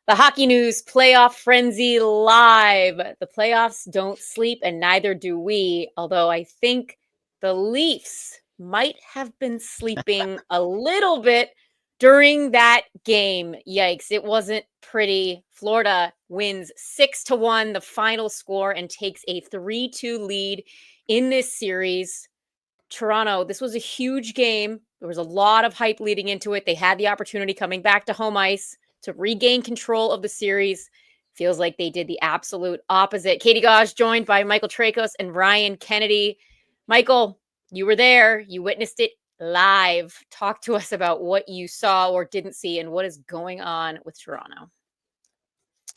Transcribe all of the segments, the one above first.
The Hockey News Playoff Frenzy live. The playoffs don't sleep, and neither do we. Although I think the Leafs might have been sleeping a little bit during that game. Yikes, it wasn't pretty. Florida wins 6-1, the final score, and takes a 3-2 lead in this series. Toronto, this was a huge game. There was a lot of hype leading into it. They had the opportunity coming back to home ice to regain control of the series. Feels like they did the absolute opposite. Katie Gauge joined by Michael Trakos and Ryan Kennedy. Michael, you were there. You witnessed it live. Talk to us about what you saw or didn't see and what is going on with Toronto.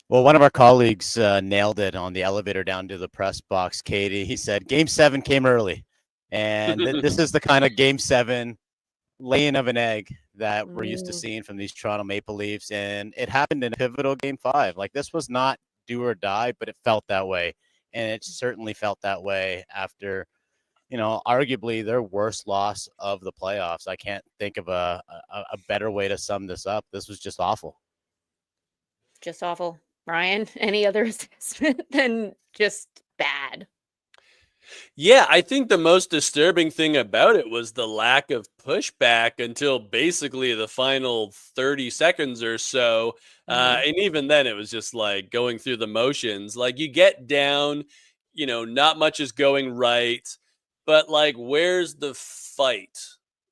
Well, one of our colleagues nailed it on the elevator down to the press box, Katie. He said, Game 7 came early. And this is the kind of Game 7 laying of an egg that we're used to seeing from these Toronto Maple Leafs. And it happened in a pivotal Game 5. Like, this was not do or die, but it felt that way. And it certainly felt that way after, arguably their worst loss of the playoffs. I can't think of a better way to sum this up. This was just awful. Just awful. Ryan, any other assessment than just bad? Yeah, I think the most disturbing thing about it was the lack of pushback until basically the final 30 seconds or so. And even then, it was just like going through the motions. Like, you get down, not much is going right. But, like, where's the fight?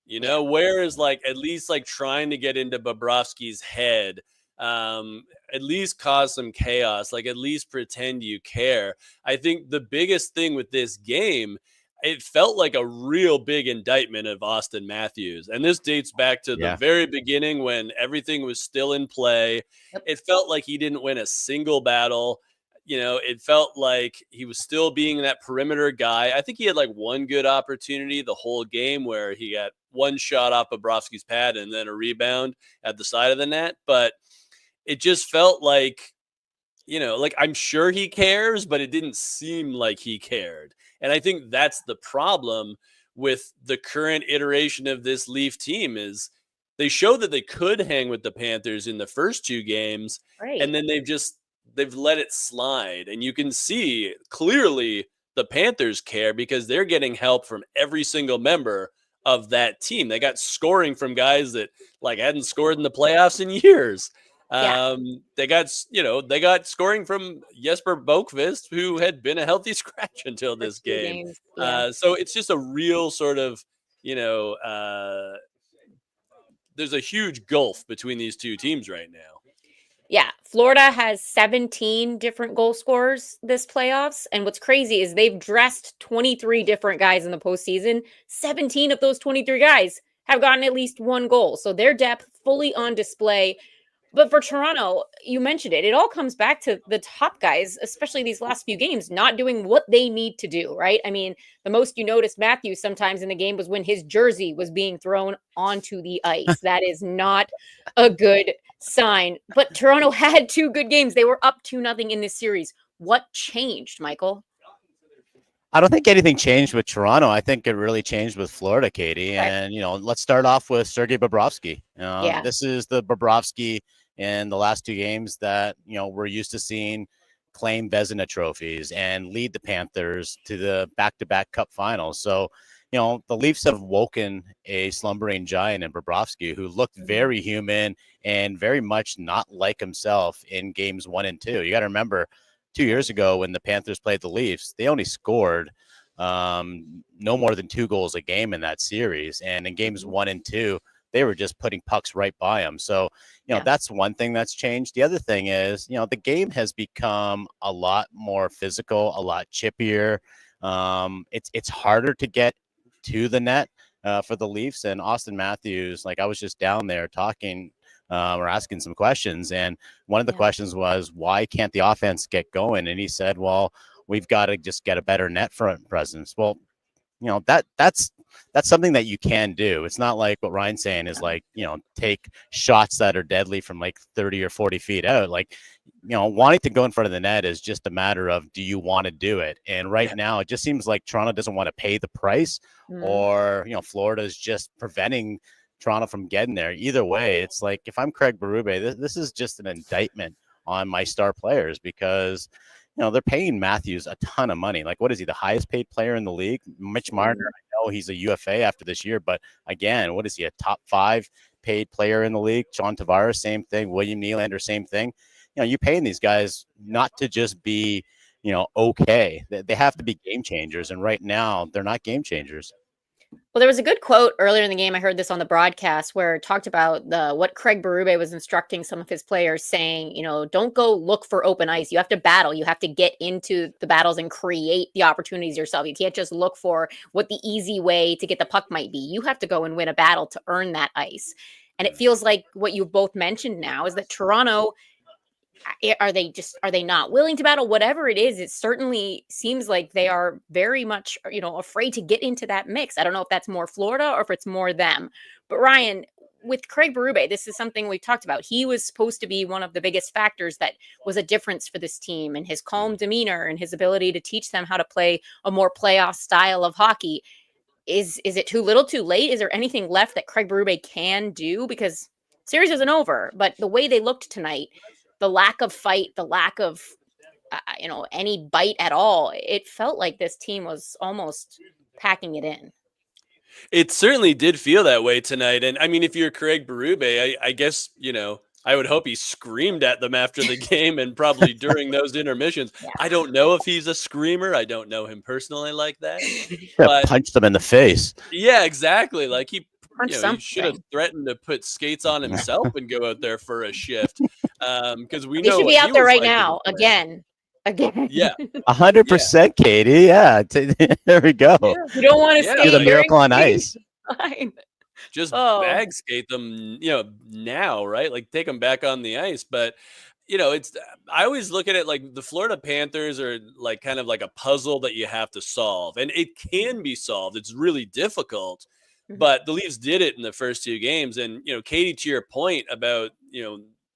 Where is, like, at least, like, trying to get into Bobrovsky's head? At least cause some chaos, like at least pretend you care. I think the biggest thing with this game, it felt like a real big indictment of Austin Matthews. And this dates back to the very beginning when everything was still in play. Yep. It felt like he didn't win a single battle. It felt like he was still being that perimeter guy. I think he had like one good opportunity the whole game where he got one shot off Bobrovsky's pad and then a rebound at the side of the net. But it just felt like, like I'm sure he cares, but it didn't seem like he cared. And I think that's the problem with the current iteration of this Leaf team is they showed that they could hang with the Panthers in the first two games. Right. And then they've let it slide. And you can see clearly the Panthers care because they're getting help from every single member of that team. They got scoring from guys that like hadn't scored in the playoffs in years. They got scoring from Jesper Boqvist, who had been a healthy scratch until this game. So it's just a real sort of, there's a huge gulf between these two teams right now. Yeah, Florida has 17 different goal scorers this playoffs. And what's crazy is they've dressed 23 different guys in the postseason. 17 of those 23 guys have gotten at least one goal. So their depth fully on display. But for Toronto, you mentioned it. It all comes back to the top guys, especially these last few games, not doing what they need to do, right? I mean, the most you noticed Matthews sometimes in the game was when his jersey was being thrown onto the ice. That is not a good sign. But Toronto had two good games. They were up 2-0 in this series. What changed, Michael? I don't think anything changed with Toronto. I think it really changed with Florida, Katie. And, let's start off with Sergei Bobrovsky. This is the Bobrovsky in the last two games that, we're used to seeing claim Vezina trophies and lead the Panthers to the back-to-back cup finals. So, the Leafs have woken a slumbering giant in Bobrovsky who looked very human and very much not like himself in games 1 and 2. You got to remember, 2 years ago when the Panthers played the Leafs, they only scored no more than 2 goals a game in that series. And in games 1 and 2, they were just putting pucks right by them. So, that's one thing that's changed. The other thing is, the game has become a lot more physical, a lot chippier. It's harder to get to the net for the Leafs. And Austin Matthews, like I was just down there talking or asking some questions. And one of the questions was, why can't the offense get going? And he said, well, we've got to just get a better net front presence. Well, that's something that you can do. It's not like what Ryan's saying is like, take shots that are deadly from like 30 or 40 feet out. Like, wanting to go in front of the net is just a matter of, do you want to do it? And right now it just seems like Toronto doesn't want to pay the price or, Florida is just preventing Toronto from getting there. Either way, it's like, if I'm Craig Berube, this is just an indictment on my star players because, they're paying Matthews a ton of money. Like, what is he, the highest paid player in the league? Mitch Marner, I know he's a UFA after this year, but again, what is he, a top 5 paid player in the league? John Tavares, same thing. William Nylander, same thing. You're paying these guys not to just be, okay. They have to be game changers. And right now, they're not game changers. Well, there was a good quote earlier in the game. I heard this on the broadcast where it talked about what Craig Berube was instructing some of his players, saying, don't go look for open ice. You have to battle. You have to get into the battles and create the opportunities yourself. You can't just look for what the easy way to get the puck might be. You have to go and win a battle to earn that ice. And it feels like what you both mentioned now is that Toronto, are they not willing to battle? Whatever it is, it certainly seems like they are very much, afraid to get into that mix. I don't know if that's more Florida or if it's more them. But Ryan, with Craig Berube, this is something we've talked about. He was supposed to be one of the biggest factors that was a difference for this team, and his calm demeanor and his ability to teach them how to play a more playoff style of hockey. Is it too little, too late? Is there anything left that Craig Berube can do? Because series isn't over, but the way they looked tonight, the lack of fight, the lack of, any bite at all, it felt like this team was almost packing it in. It certainly did feel that way tonight. And I mean, if you're Craig Berube, I guess, I would hope he screamed at them after the game and probably during those intermissions. Yeah. I don't know if he's a screamer. I don't know him personally like that. But punched them in the face. Yeah, exactly. Like he should have ththreatened to put skates on himself and go out there for a shift. Because we know he should be out there right now again. Yeah, 100%, Katie. Yeah, there we go. Yeah. You don't want to do the miracle on ice. Fine. Just bag skate them, now, right? Like take them back on the ice. But I always look at it like the Florida Panthers are like kind of like a puzzle that you have to solve, and it can be solved. It's really difficult. But the Leafs did it in the first 2 games. And, Katie, to your point about,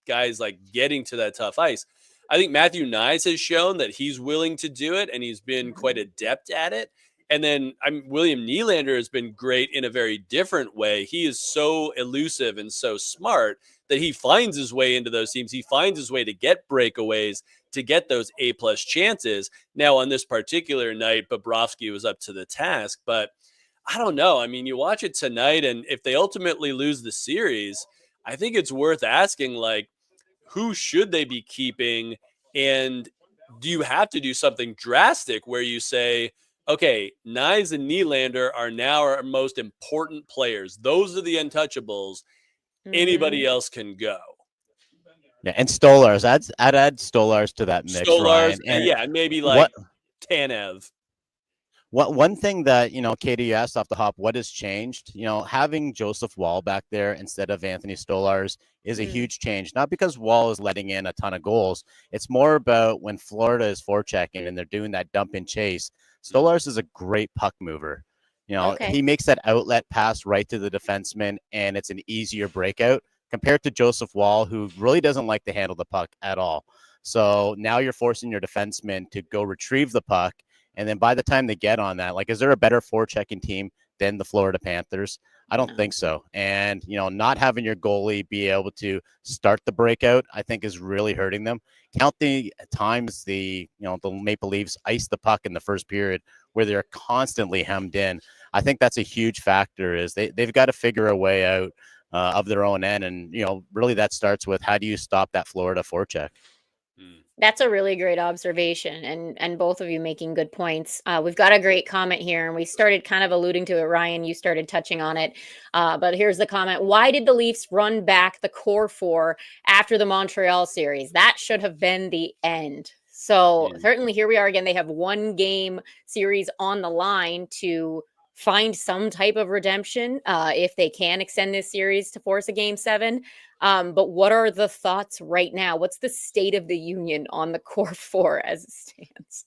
guys like getting to that tough ice, I think Matthew Knies has shown that he's willing to do it, and he's been quite adept at it. And then William Nylander has been great in a very different way. He is so elusive and so smart that he finds his way into those teams. He finds his way to get breakaways, to get those A-plus chances. Now, on this particular night, Bobrovsky was up to the task, but I don't know. I mean, you watch it tonight, and if they ultimately lose the series, I think it's worth asking, like, who should they be keeping? And do you have to do something drastic where you say, okay, Knies and Nylander are now our most important players. Those are the untouchables. Anybody else can go. Yeah, and Stolarz. I'd add Stolarz to that mix. Stolarz, and maybe like Tanev. One thing that, Katie, you asked off the hop, what has changed? Having Joseph Wall back there instead of Anthony Stolarz is a huge change. Not because Wall is letting in a ton of goals. It's more about when Florida is forechecking and they're doing that dump and chase. Stolarz is a great puck mover. He makes that outlet pass right to the defenseman, and it's an easier breakout compared to Joseph Wall, who really doesn't like to handle the puck at all. So now you're forcing your defenseman to go retrieve the puck. And then by the time they get on that, like, is there a better forechecking team than the Florida Panthers? I don't think so. And, not having your goalie be able to start the breakout, I think is really hurting them. Count the times the Maple Leafs ice the puck in the first period where they're constantly hemmed in. I think that's a huge factor is they've got to figure a way out of their own end. And, really that starts with how do you stop that Florida forecheck? That's a really great observation, and both of you making good points. We've got a great comment here, and we started kind of alluding to it. Ryan, you started touching on it, but here's the comment. Why did the Leafs run back the core 4 after the Montreal series? That should have been the end. So certainly here we are again. They have 1 game series on the line to find some type of redemption if they can extend this series to force a game 7. But what are the thoughts right now? What's the state of the union on the core 4 as it stands?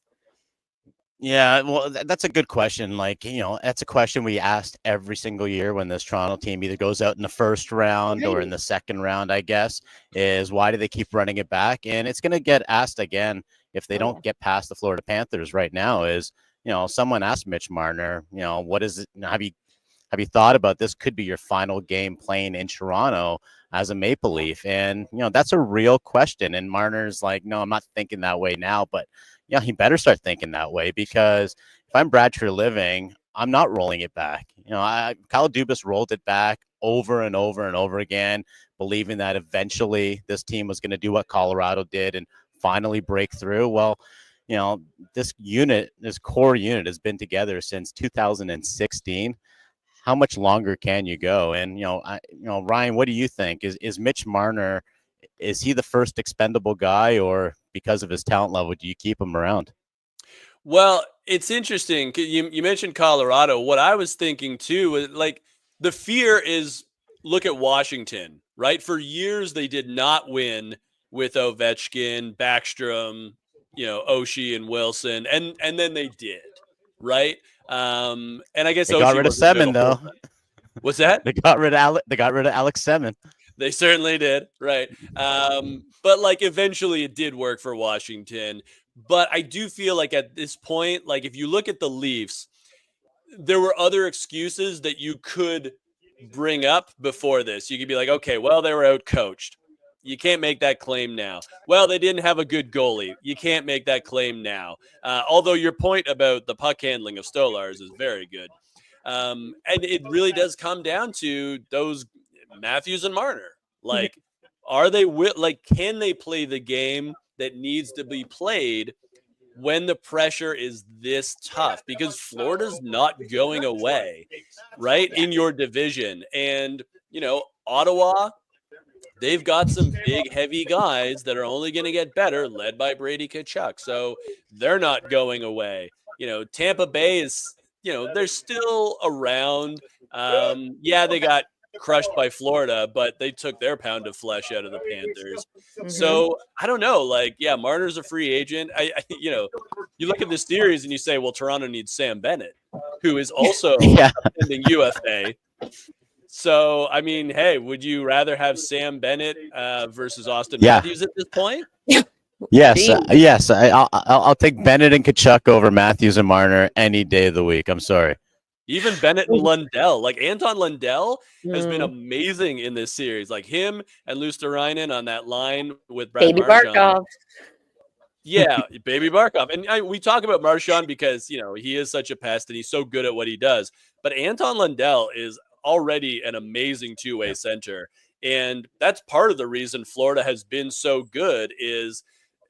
Yeah, well, that's a good question. Like, that's a question we asked every single year when this Toronto team either goes out in the first round or in the second round, I guess, is why do they keep running it back? And it's going to get asked again if they don't get past the Florida Panthers right now is, someone asked Mitch Marner, what is it? have you thought about this could be your final game playing in Toronto as a Maple Leaf? And, that's a real question. And Marner's like, no, I'm not thinking that way now, but he better start thinking that way, because if I'm Brad Treliving, I'm not rolling it back. Kyle Dubas rolled it back over and over and over again, believing that eventually this team was going to do what Colorado did and finally break through. Well, this core unit has been together since 2016. How much longer can you go? And, Ryan, what do you think? Is Mitch Marner, is he the first expendable guy, or because of his talent level, do you keep him around? Well, it's interesting. You mentioned Colorado. What I was thinking too was, like, the fear is, look at Washington, right? For years, they did not win with Ovechkin, Backstrom, Oshie and Wilson. And then they did, right? And I guess they got rid of Semin, though. What's that? They got rid of Alex Semin. They certainly did, right? But like eventually it did work for Washington. But I do feel like at this point, like if you look at the Leafs, there were other excuses that you could bring up before this. You could be like, okay, well, they were outcoached. You can't make that claim now. Well, they didn't have a good goalie. You can't make that claim now. Although your point about the puck handling of Stolarz is very good. And it really does come down to those Matthews and Marner. Like, are they can they play the game that needs to be played when the pressure is this tough? Because Florida's not going away, right, in your division. And, Ottawa, they've got some big, heavy guys that are only going to get better, led by Brady Kachuk. So they're not going away. Tampa Bay is, they're still around. They got crushed by Florida, but they took their pound of flesh out of the Panthers. Mm-hmm. So I don't know. Marner's a free agent. You look at this series and you say, well, Toronto needs Sam Bennett, who is also pending UFA. So, I mean, hey, would you rather have Sam Bennett versus Austin Matthews at this point? Yes. I'll take Bennett and Kachuk over Matthews and Marner any day of the week. I'm sorry. Even Bennett and Lundell. Like, Anton Lundell has been amazing in this series. Like, him and Luosterainen on that line with Brad Baby Barkov. Yeah, Baby Barkov. And we talk about Marchand because, he is such a pest and he's so good at what he does. But Anton Lundell is already an amazing two-way center. And that's part of the reason Florida has been so good is,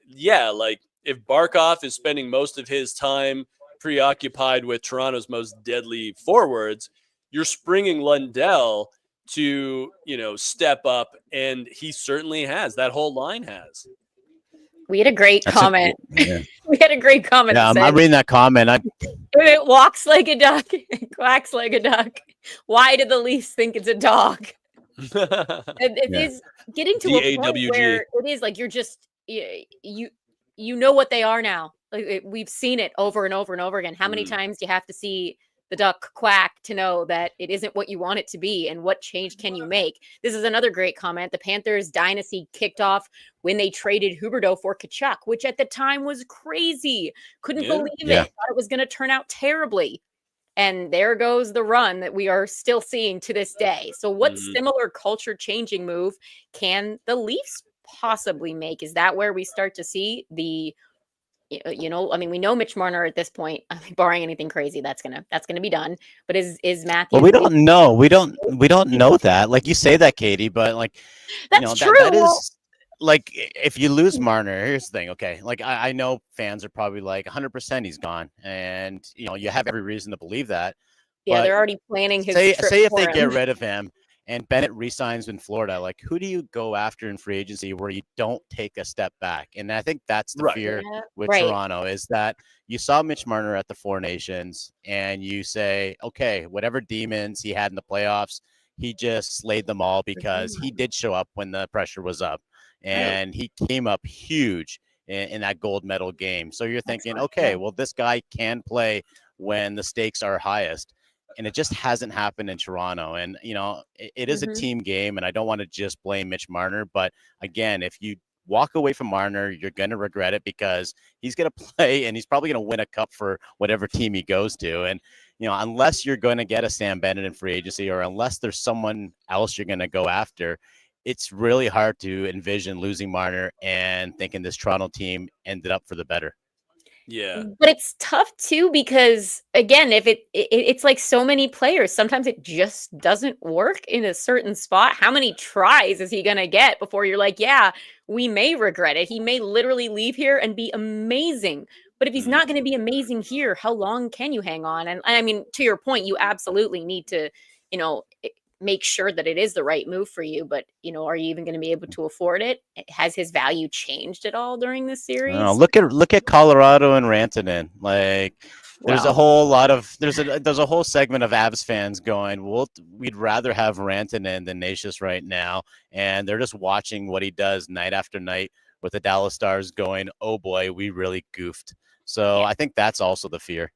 if Barkov is spending most of his time preoccupied with Toronto's most deadly forwards, you're springing Lundell to, step up. And he certainly has. That whole line has. We had a great comment. We had a great comment. Yeah, I'm reading that comment. It walks like a duck. It quacks like a duck. Why do the Leafs think it's a dog? It is getting to a point where it is like you're just you know what they are now. Like we've seen it over and over and over again. How many times do you have to see the duck quack to know that it isn't what you want it to be, and what change can you make? This is another great comment. The Panthers dynasty kicked off when they traded Huberdeau for Kachuk, which at the time was crazy. Couldn't believe it. Thought it was going to turn out terribly. And there goes the run that we are still seeing to this day. So what similar culture changing move can the Leafs possibly make? Is that where we start to see the, we know Mitch Marner at this point, barring anything crazy, that's gonna be done. But is Matthews? Well, we don't know. We don't know that. Like you say that, Katie, but that's true. That is like if you lose Marner, here's the thing. Okay, like I know fans are probably like 100% he's gone, and you have every reason to believe that. Yeah, they're already planning his. Say if they get rid of him and Bennett re-signs in Florida, like who do you go after in free agency where you don't take a step back? And I think that's the fear with Toronto is that you saw Mitch Marner at the Four Nations and you say, okay, whatever demons he had in the playoffs, he just slayed them all because he did show up when the pressure was up and he came up huge in that gold medal game. So you're thinking, okay, well, this guy can play when the stakes are highest. And it just hasn't happened in Toronto. And, it is a team game, and I don't want to just blame Mitch Marner. But, again, if you walk away from Marner, you're going to regret it because he's going to play and he's probably going to win a cup for whatever team he goes to. And, unless you're going to get a Sam Bennett in free agency, or unless there's someone else you're going to go after, it's really hard to envision losing Marner and thinking this Toronto team ended up for the better. Yeah. But it's tough too, because again, if it's like so many players, sometimes it just doesn't work in a certain spot. How many tries is he going to get before you're like, yeah, we may regret it? He may literally leave here and be amazing. But if he's not going to be amazing here, how long can you hang on? And I mean, to your point, you absolutely need to, make sure that it is the right move for you. But, are you even going to be able to afford it? Has his value changed at all during this series? Look at Colorado and Rantanen. Like, there's a whole lot of there's a whole segment of Avs fans going, well, we'd rather have Rantanen than Nashus right now, and they're just watching what he does night after night with the Dallas Stars, going, oh boy, we really goofed. So I think that's also the fear.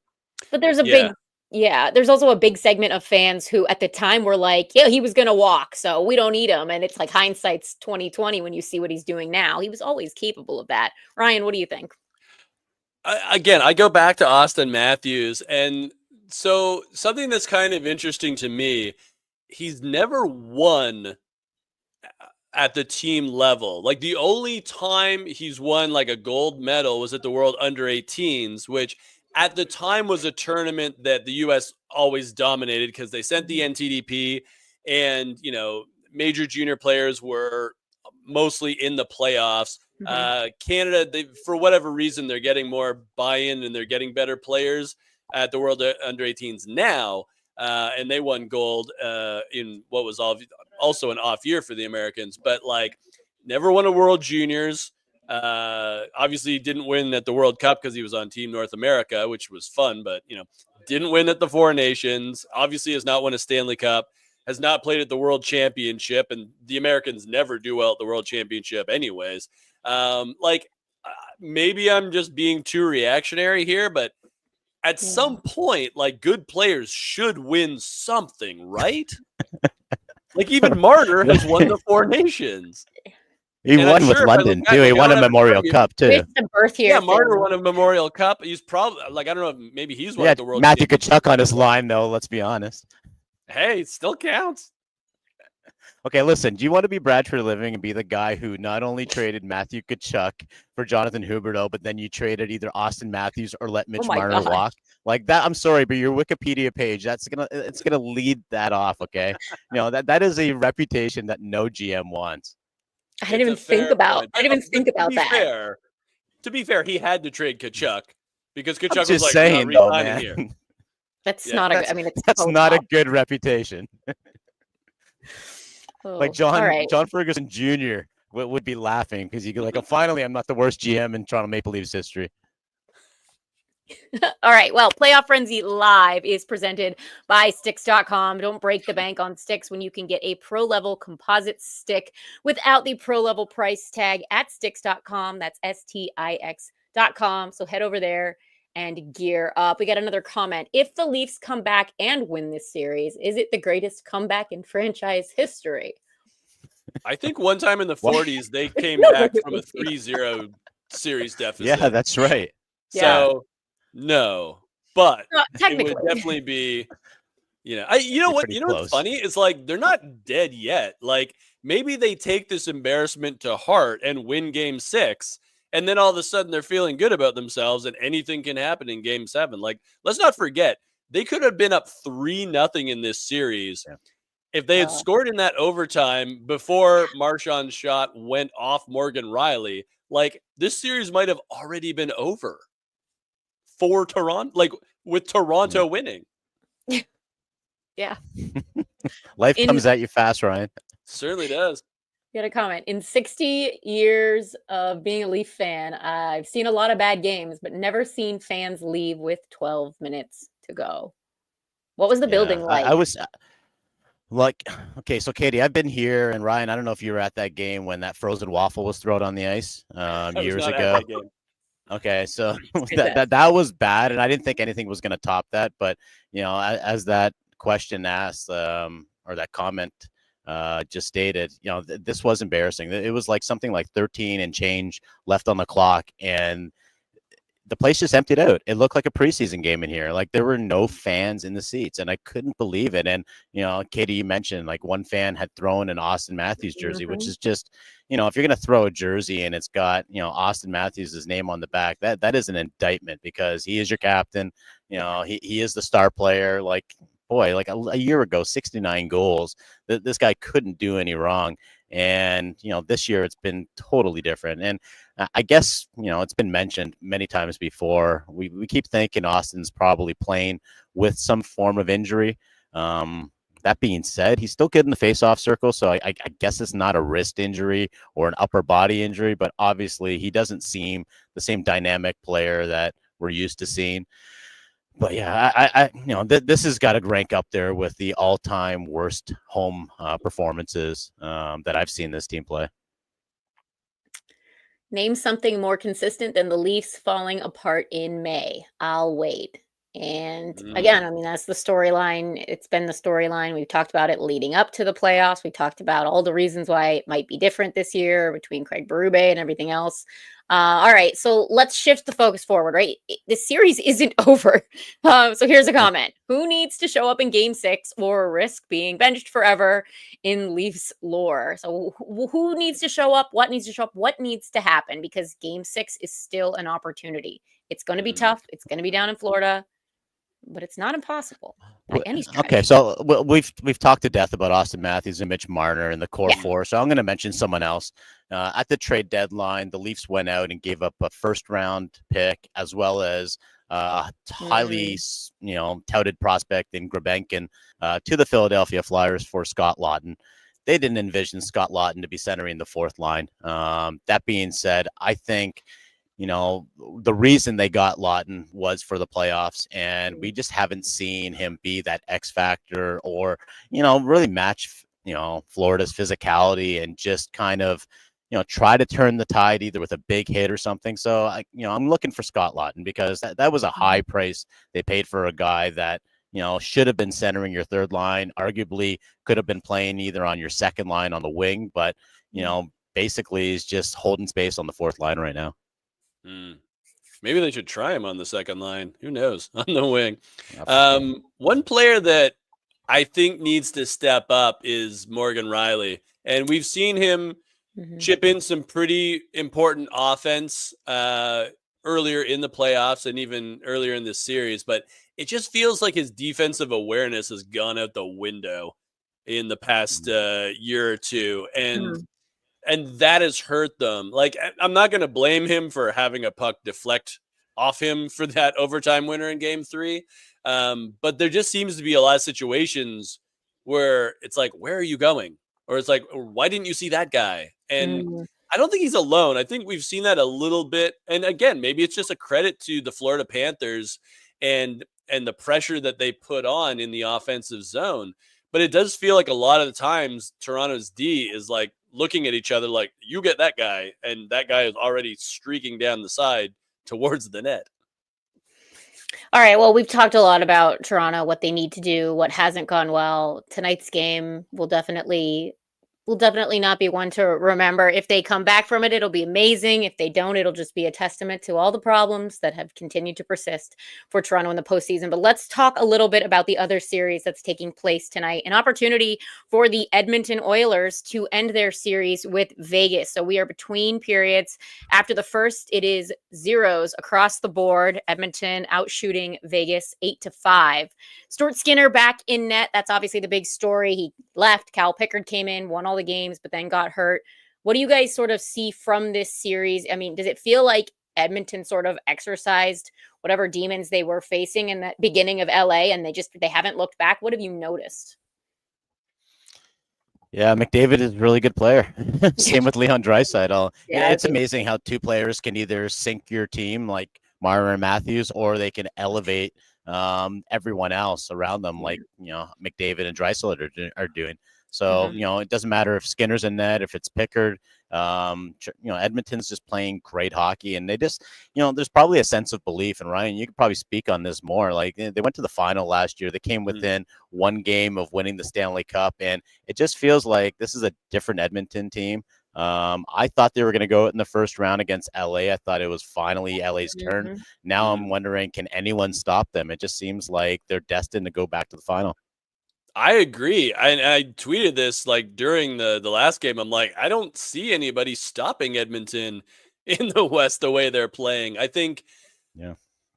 But there's a there's also a big segment of fans who at the time were like, yeah, he was going to walk, so we don't need him. And it's like hindsight's 2020 when you see what he's doing now. He was always capable of that. Ryan, what do you think? I go back to Austin Matthews. And so something that's kind of interesting to me, he's never won at the team level. Like, the only time he's won like a gold medal was at the World Under-18s, which at the time was a tournament that the U.S. always dominated because they sent the NTDP, and, major junior players were mostly in the playoffs. Canada, for whatever reason, they're getting more buy-in and they're getting better players at the World Under-18s now. And they won gold in what was also an off year for the Americans, but like never won a World Juniors. Obviously didn't win at the World Cup because he was on Team North America, which was fun, but didn't win at the Four Nations. Obviously has not won a Stanley Cup, has not played at the World Championship, and the Americans never do well at the World Championship anyways. Maybe I'm just being too reactionary here, but at some point, like, good players should win something, right? Like, even Marner has won the Four Nations. He won with London, too. He won a Memorial Cup, too. It's the birth year. Yeah, Marner won a Memorial Cup. He's probably, like, I don't know, maybe he's won the World Matthew Kachuk on his line, though, let's be honest. Hey, it still counts. Okay, listen, do you want to be Bradford Living and be the guy who not only traded Matthew Kachuk for Jonathan Huberdeau, but then you traded either Austin Matthews or let Mitch Marner walk? Like that, I'm sorry, but your Wikipedia page, it's gonna lead that off, okay? That is a reputation that no GM wants. I didn't even think about that. To be fair, he had to trade Kachuk because Kachuk was like, saying, not resigning here. That's not a good reputation. Like John Ferguson Jr. would be laughing because he could like, finally, I'm not the worst GM in Toronto Maple Leafs history. All right. Well, Playoff Frenzy Live is presented by Sticks.com. Don't break the bank on sticks when you can get a pro level composite stick without the pro level price tag at Sticks.com. That's STIX.com. So head over there and gear up. We got another comment. If the Leafs come back and win this series, is it the greatest comeback in franchise history? I think one time in the 40s, they came back from a 3-0 series deficit. Yeah, that's right. So, no. But it would definitely be, what's funny? It's like, they're not dead yet. Like, maybe they take this embarrassment to heart and win Game 6. And then all of a sudden they're feeling good about themselves and anything can happen in Game 7. Like, let's not forget, they could have been up 3-0 in this series if they had scored in that overtime before Marchand's shot went off Morgan Riley. Like, this series might have already been over for Toronto, like with Toronto winning. Yeah. Life comes at you fast, Ryan. Certainly does. Got a comment. In 60 years of being a Leaf fan, I've seen a lot of bad games, but never seen fans leave with 12 minutes to go. What was the building like? I was like, okay, so Katie, I've been here, and Ryan, I don't know if you were at that game when that frozen waffle was thrown on the ice years ago. Okay, so that was bad, and I didn't think anything was going to top that. But as that question asked, or that comment just stated, this was embarrassing. It was like something like 13 and change left on the clock, and the place just emptied out. It looked like a preseason game in here. Like there were no fans in the seats, and I couldn't believe it. And Katie, you mentioned like one fan had thrown an Austin Matthews jersey, which is just, if you're going to throw a jersey and it's got Austin Matthews' name on the back, that is an indictment, because he is your captain. He is the star player. Like, boy, like a year ago, 69 goals. This guy couldn't do any wrong. And, this year it's been totally different. And I guess, it's been mentioned many times before. We keep thinking Austin's probably playing with some form of injury. That being said, he's still good in the faceoff circle. So I guess it's not a wrist injury or an upper body injury, but obviously he doesn't seem the same dynamic player that we're used to seeing. But yeah, this has got to rank up there with the all-time worst home performances that I've seen this team play. Name something more consistent than the Leafs falling apart in May. I'll wait. And again, I mean, that's the storyline. It's been the storyline. We've talked about it leading up to the playoffs. We talked about all the reasons why it might be different this year between Craig Berube and everything else. All right, so let's shift the focus forward, right? The series isn't over. So here's a comment. Who needs to show up in Game 6 or risk being benched forever in Leafs lore? So who needs to show up? What needs to show up? What needs to happen? Because Game 6 is still an opportunity. It's going to be tough. It's going to be down in Florida. But it's not impossible by any stretch. Okay, so we've talked to death about Austin Matthews and Mitch Marner and the core four. So I'm going to mention someone else. At the trade deadline, the Leafs went out and gave up a first-round pick as well as highly, touted prospect in Grebenkin to the Philadelphia Flyers for Scott Laughton. They didn't envision Scott Laughton to be centering the fourth line. That being said, I think the reason they got Laughton was for the playoffs, and we just haven't seen him be that X factor or, really match, Florida's physicality and just kind of, try to turn the tide either with a big hit or something. So, I'm looking for Scott Laughton because that was a high price they paid for a guy that, should have been centering your third line, arguably could have been playing either on your second line on the wing, but, basically is just holding space on the fourth line right now. Maybe they should try him on the second line. Who knows? On the wing. One player that I think needs to step up is Morgan Rielly. And we've seen him chip in some pretty important offense earlier in the playoffs and even earlier in this series. But it just feels like his defensive awareness has gone out the window in the past year or two. And that has hurt them. Like, I'm not going to blame him for having a puck deflect off him for that overtime winner in Game 3. But there just seems to be a lot of situations where it's like, where are you going? Or it's like, why didn't you see that guy? And I don't think he's alone. I think we've seen that a little bit. And again, maybe it's just a credit to the Florida Panthers and the pressure that they put on in the offensive zone. But it does feel like a lot of the times Toronto's D is like looking at each other like, you get that guy, and that guy is already streaking down the side towards the net. All right, well, we've talked a lot about Toronto, what they need to do, what hasn't gone well. Tonight's game will definitely not be one to remember. If they come back from it, it'll be amazing. If they don't, it'll just be a testament to all the problems that have continued to persist for Toronto in the postseason. But let's talk a little bit about the other series that's taking place tonight. An opportunity for the Edmonton Oilers to end their series with Vegas. So we are between periods. After the first, it is zeros across the board. Edmonton outshooting Vegas 8-5. Stuart Skinner back in net. That's obviously the big story. He left. Cal Pickard came in, won all the games, but then got hurt. What do you guys sort of see from this series? I mean, does it feel like Edmonton sort of exercised whatever demons they were facing in the beginning of LA and they haven't looked back? What have you noticed? Yeah, McDavid is a really good player. Same with Leon Draisaitl. Yeah, it's amazing how two players can either sink your team like Marner and Matthews, or they can elevate everyone else around them, like McDavid and Draisaitl are doing. So it doesn't matter if Skinner's in net, if it's Pickard. Edmonton's just playing great hockey, and they just there's probably a sense of belief. And Ryan, you could probably speak on this more. Like, they went to the final last year. They came within one game of winning the Stanley Cup, and it just feels like this is a different Edmonton team I thought they were going to go in the first round against LA. I thought it was finally LA's turn. Now I'm wondering, can anyone stop them? It just seems like they're destined to go back to the final. I agree. I tweeted this like during the last game. I'm like, I don't see anybody stopping Edmonton in the West the way they're playing. I think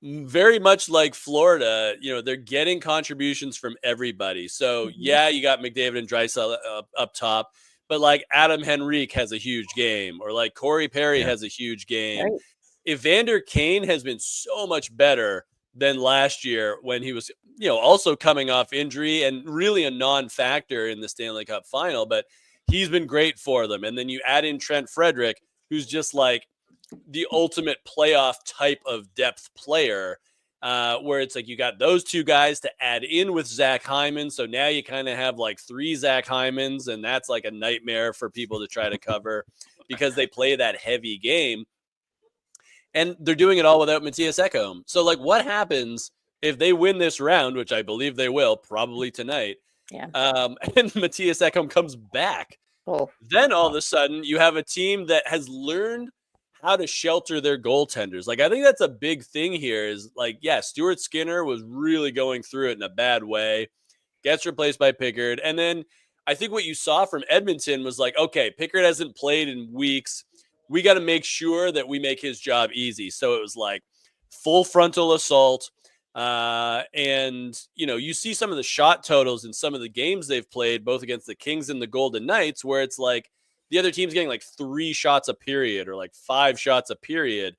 very much like Florida, they're getting contributions from everybody. So yeah, you got McDavid and Draisaitl up top, but like Adam Henrique has a huge game, or like Corey Perry has a huge game. Right. Evander Kane has been so much better than last year when he was, also coming off injury and really a non-factor in the Stanley Cup final, but he's been great for them. And then you add in Trent Frederick, who's just like the ultimate playoff type of depth player, where it's like you got those two guys to add in with Zach Hyman. So now you kind of have like 3 Zach Hymans, and that's like a nightmare for people to try to cover because they play that heavy game. And they're doing it all without Matthias Ekholm. So, like, what happens if they win this round, which I believe they will, probably tonight, and Matthias Ekholm comes back? Then all of a sudden, you have a team that has learned how to shelter their goaltenders. Like, I think that's a big thing here is, like, Stuart Skinner was really going through it in a bad way, gets replaced by Pickard. And then I think what you saw from Edmonton was like, okay, Pickard hasn't played in weeks. We got to make sure that we make his job easy. So it was like full frontal assault. And, you see some of the shot totals in some of the games they've played, both against the Kings and the Golden Knights, where it's like the other team's getting like 3 shots a period or like 5 shots a period.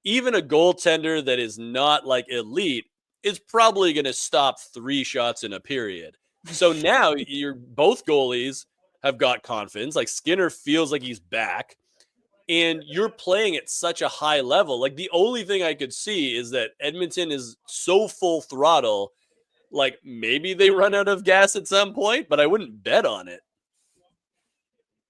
Even a goaltender that is not like elite is probably going to stop 3 shots in a period. So now both goalies have got confidence. Like Skinner feels like he's back. And you're playing at such a high level. Like the only thing I could see is that Edmonton is so full throttle. Like maybe they run out of gas at some point, but I wouldn't bet on it.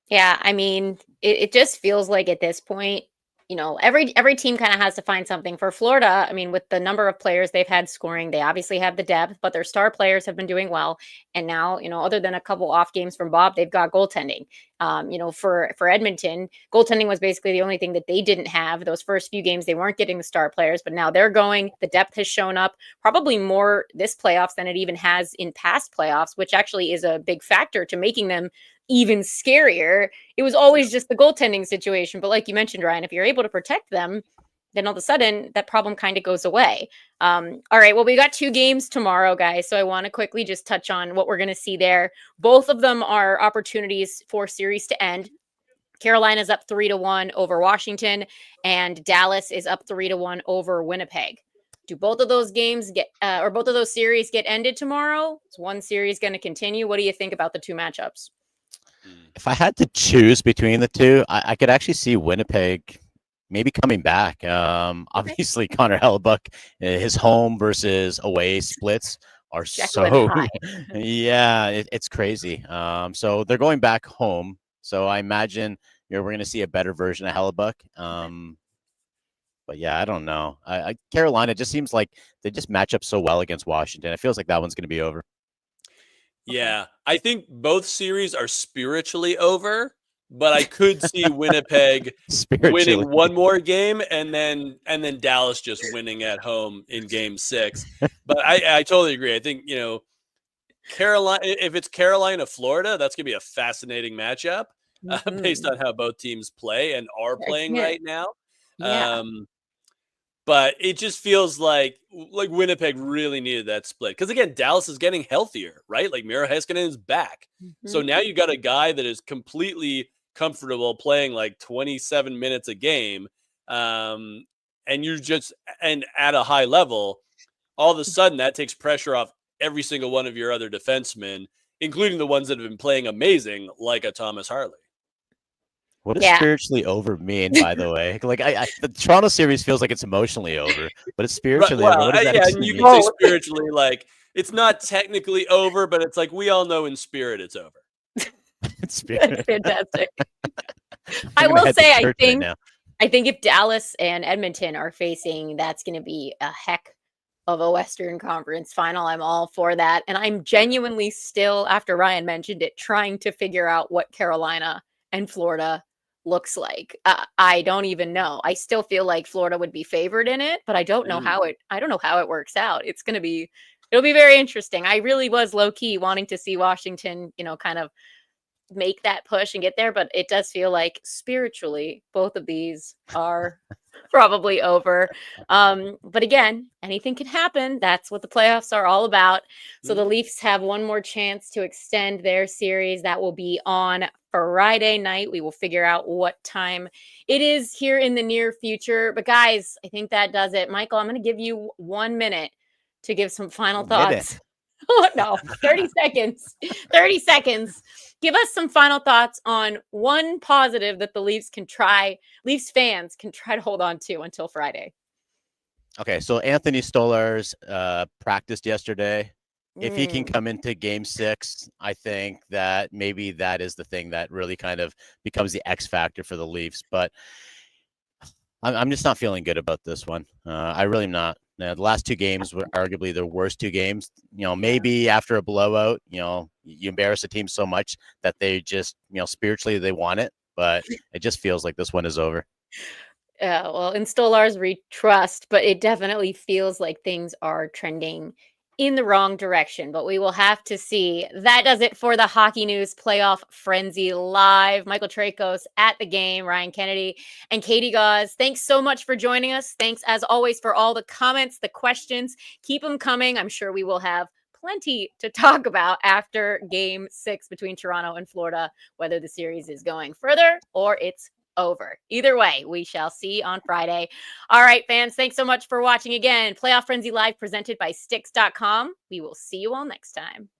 Yeah, I mean, it just feels like at this point, every team kind of has to find something. For Florida, I mean, with the number of players they've had scoring, they obviously have the depth, but their star players have been doing well. And now, other than a couple off games from Bob, they've got goaltending. For Edmonton, goaltending was basically the only thing that they didn't have. Those first few games, they weren't getting the star players, but now they're going. The depth has shown up probably more this playoffs than it even has in past playoffs, which actually is a big factor to making them even scarier. It was always just the goaltending situation. But like you mentioned, Ryan, if you're able to protect them, then all of a sudden that problem kind of goes away. All right. Well, we got 2 games tomorrow, guys. So I want to quickly just touch on what we're going to see there. Both of them are opportunities for series to end. Carolina's up 3-1 over Washington, and Dallas is up 3-1 over Winnipeg. Do both of those games or both of those series get ended tomorrow? Is one series going to continue? What do you think about the 2 matchups? If I had to choose between the two, I could actually see Winnipeg maybe coming back. Obviously, Connor Hellebuck, his home versus away splits are it's crazy. So they're going back home. So I imagine we're going to see a better version of Hellebuck. But yeah, I don't know. Carolina just seems like they just match up so well against Washington. It feels like that one's going to be over. Yeah, I think both series are spiritually over, but I could see Winnipeg winning one more game and then Dallas just winning at home in game 6. But I totally agree. I think, Carolina, if it's Carolina, Florida, that's going to be a fascinating matchup based on how both teams play and are playing right now. Yeah. But it just feels like Winnipeg really needed that split. Because, again, Dallas is getting healthier, right? Like, Miro Heiskanen is back. So now you got a guy that is completely comfortable playing like 27 minutes a game. And you're and at a high level, all of a sudden that takes pressure off every single one of your other defensemen, including the ones that have been playing amazing, like a Thomas Harley. What does spiritually over mean, by the way? Like, the Toronto series feels like it's emotionally over, but it's spiritually over. What does that and you can say spiritually, like, it's not technically over, but it's like we all know in spirit it's over. That's fantastic. I will say, I think if Dallas and Edmonton are facing, that's going to be a heck of a Western Conference final. I'm all for that. And I'm genuinely still, after Ryan mentioned it, trying to figure out what Carolina and Florida looks like. I don't even know. I still feel like Florida would be favored in it, but I don't know how it works out. It'll be very interesting. I really was low key wanting to see Washington, kind of make that push and get there, but it does feel like spiritually both of these are probably over. But again, anything can happen. That's what the playoffs are all about. So the Leafs have one more chance to extend their series. That will be on Friday night. We will figure out what time it is here in the near future. But guys, I think that does it. Michael, I'm going to give you 1 minute to give some final thoughts. Oh, no, 30 seconds. 30 seconds. Give us some final thoughts on one positive that the Leafs fans can try to hold on to until Friday. Okay, so Anthony Stolarz practiced yesterday. If he can come into game 6, I think that maybe that is the thing that really kind of becomes the X factor for the Leafs. But I'm just not feeling good about this one. I really am not. Now, the last 2 games were arguably the worst 2 games. Maybe after a blowout, you embarrass a team so much that they just, spiritually they want it. But it just feels like this one is over. Well, in Stolarz we trust, but it definitely feels like things are trending in the wrong direction, but we will have to see. That does it for the Hockey News Playoff Frenzy Live. Michael Tracos at the game, Ryan Kennedy, and Katie Gauze. Thanks so much for joining us. Thanks, as always, for all the comments, the questions. Keep them coming. I'm sure we will have plenty to talk about after Game 6 between Toronto and Florida, whether the series is going further or it's over. Either way, we shall see on Friday. All right, fans, thanks so much for watching again. Playoff Frenzy Live presented by Sticks.com. We will see you all next time.